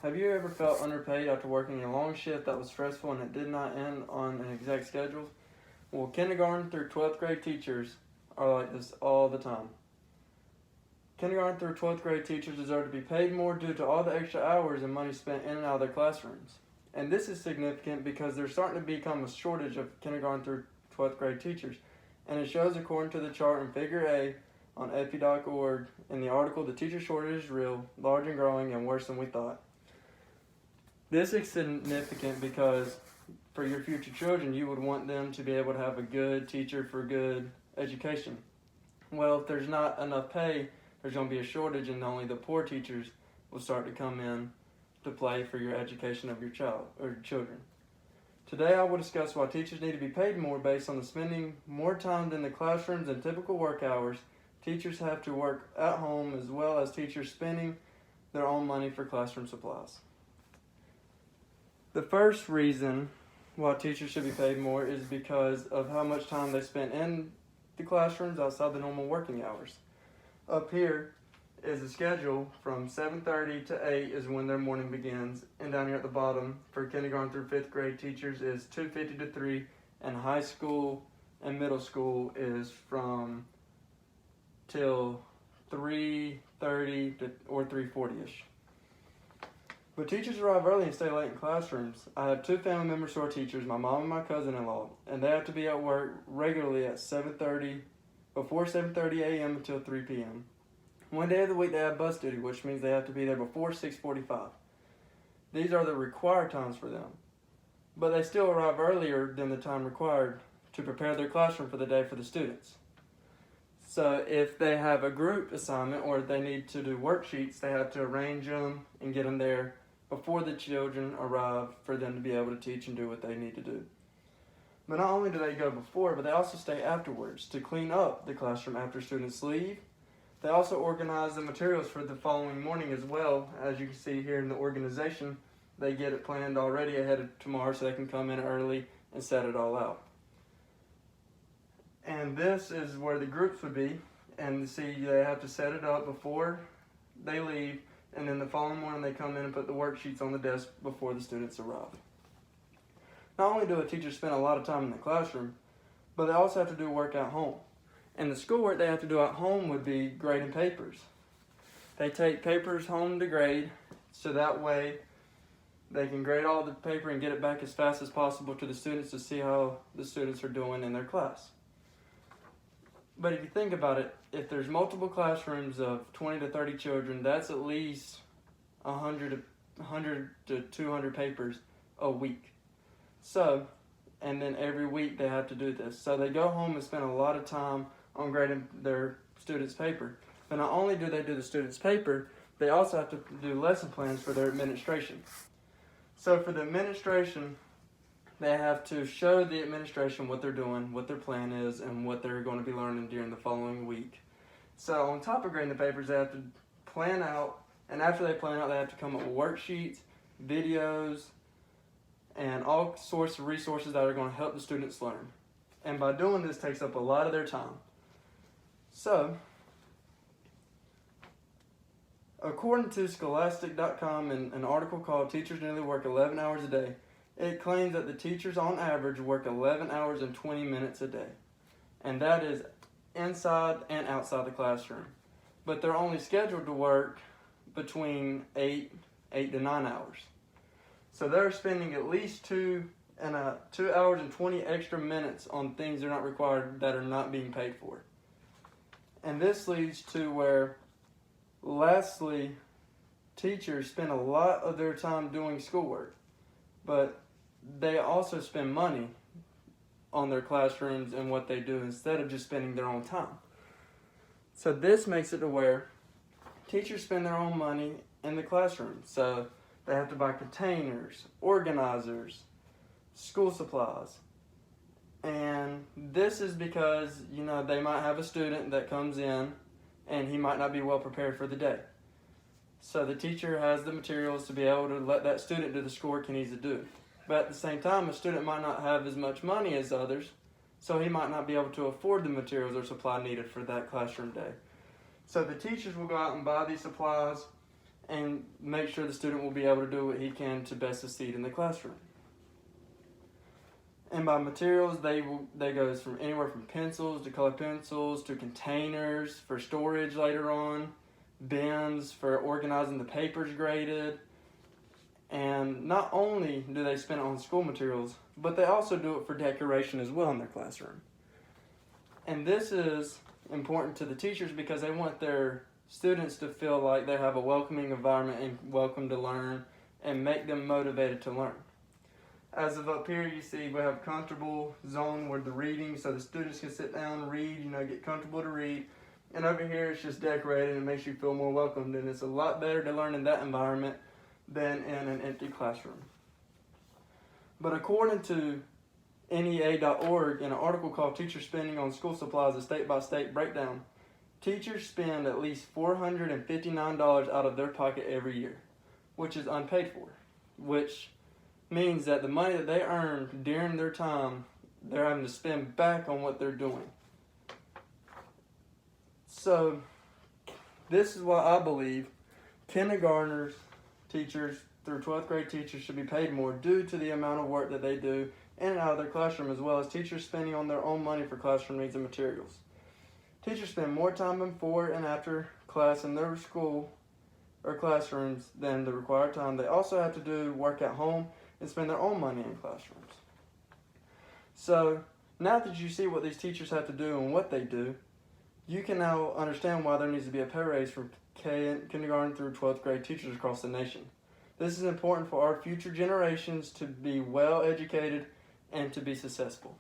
Have you ever felt underpaid after working a long shift that was stressful and it did not end on an exact schedule? Well, kindergarten through 12th grade teachers are like this all the time. Kindergarten through 12th grade teachers deserve to be paid more due to all the extra hours and money spent in and out of their classrooms. And this is significant because there's starting to become a shortage of kindergarten through 12th grade teachers. And it shows according to the chart in Figure A on epi.org in the article, "The Teacher Shortage is Real, Large and Growing, and Worse Than We Thought." This is significant because for your future children, you would want them to be able to have a good teacher for good education. Well, if there's not enough pay, there's going to be a shortage, and only the poor teachers will start to come in to play for your education of your child or your children. Today, I will discuss why teachers need to be paid more based on the spending more time in the classrooms and typical work hours. Teachers have to work at home as well as teachers spending their own money for classroom supplies. The first reason why teachers should be paid more is because of how much time they spend in the classrooms outside the normal working hours. Up here is the schedule from 7:30 to 8 is when their morning begins, and down here at the bottom for kindergarten through 5th grade teachers is 2:50 to 3, and high school and middle school is from till 3:30 to or 3:40ish. But teachers arrive early and stay late in classrooms. I have two family members who are teachers, my mom and my cousin-in-law, and they have to be at work regularly at 7:30, before 7:30 a.m. until 3 p.m. One day of the week they have bus duty, which means they have to be there before 6:45. These are the required times for them. But they still arrive earlier than the time required to prepare their classroom for the day for the students. So if they have a group assignment or they need to do worksheets, they have to arrange them and get them there before the children arrive for them to be able to teach and do what they need to do. But not only do they go before, but they also stay afterwards to clean up the classroom after students leave. They also organize the materials for the following morning as well. As you can see here in the organization, they get it planned already ahead of tomorrow so they can come in early and set it all out. And this is where the groups would be. And see, they have to set it up before they leave, and then the following morning they come in and put the worksheets on the desk before the students arrive. Not only do a teacher spend a lot of time in the classroom, but they also have to do work at home. And the schoolwork they have to do at home would be grading papers. They take papers home to grade, so that way they can grade all the paper and get it back as fast as possible to the students to see how the students are doing in their class. But if you think about it, if there's multiple classrooms of 20 to 30 children, that's at least 100 to 200 papers a week. So, and then every week they have to do this. So they go home and spend a lot of time on grading their students' paper. But not only do they do the students' paper, they also have to do lesson plans for their administration. So for the administration, they have to show the administration what they're doing, what their plan is, and what they're going to be learning during the following week. So on top of grading the papers, they have to plan out, and after they plan out, they have to come up with worksheets, videos, and all sorts of resources that are going to help the students learn. And by doing this takes up a lot of their time. So, according to Scholastic.com in an article called "Teachers Nearly Work 11 Hours a Day," it claims that the teachers on average work 11 hours and 20 minutes a day. And that is inside and outside the classroom. But they're only scheduled to work between 8 to 9 hours. So they're spending at least 2 hours and 20 extra minutes on things they're not required that are not being paid for. And this leads to where, lastly, teachers spend a lot of their time doing schoolwork, but they also spend money on their classrooms and what they do instead of just spending their own time. So this makes it to where teachers spend their own money in the classroom. So they have to buy containers, organizers, school supplies. And this is because, they might have a student that comes in and he might not be well prepared for the day. So the teacher has the materials to be able to let that student do the schoolwork he needs to do. But at the same time, a student might not have as much money as others, so he might not be able to afford the materials or supply needed for that classroom day. So the teachers will go out and buy these supplies, and make sure the student will be able to do what he can to best succeed in the classroom. And by materials, they goes from anywhere from pencils to colored pencils to containers for storage later on, bins for organizing the papers graded. And not only do they spend it on school materials, but they also do it for decoration as well in their classroom. And this is important to the teachers because they want their students to feel like they have a welcoming environment and welcome to learn and make them motivated to learn. As of up here, you see we have a comfortable zone where the reading, so the students can sit down, read, get comfortable to read. And over here, it's just decorated and makes you feel more welcomed. And it's a lot better to learn in that environment than in an empty classroom. But according to NEA.org, in an article called Teacher Spending on School Supplies, a state-by-state breakdown, teachers spend at least $459 out of their pocket every year, which is unpaid for, which means that the money that they earn during their time, they're having to spend back on what they're doing. So, this is why I believe kindergartners, teachers, through 12th grade teachers should be paid more due to the amount of work that they do in and out of their classroom, as well as teachers spending on their own money for classroom needs and materials. Teachers spend more time before and after class in their school or classrooms than the required time. They also have to do work at home and spend their own money in classrooms. So, now that you see what these teachers have to do and what they do, you can now understand why there needs to be a pay raise for kindergarten through 12th grade teachers across the nation. This is important for our future generations to be well educated and to be successful.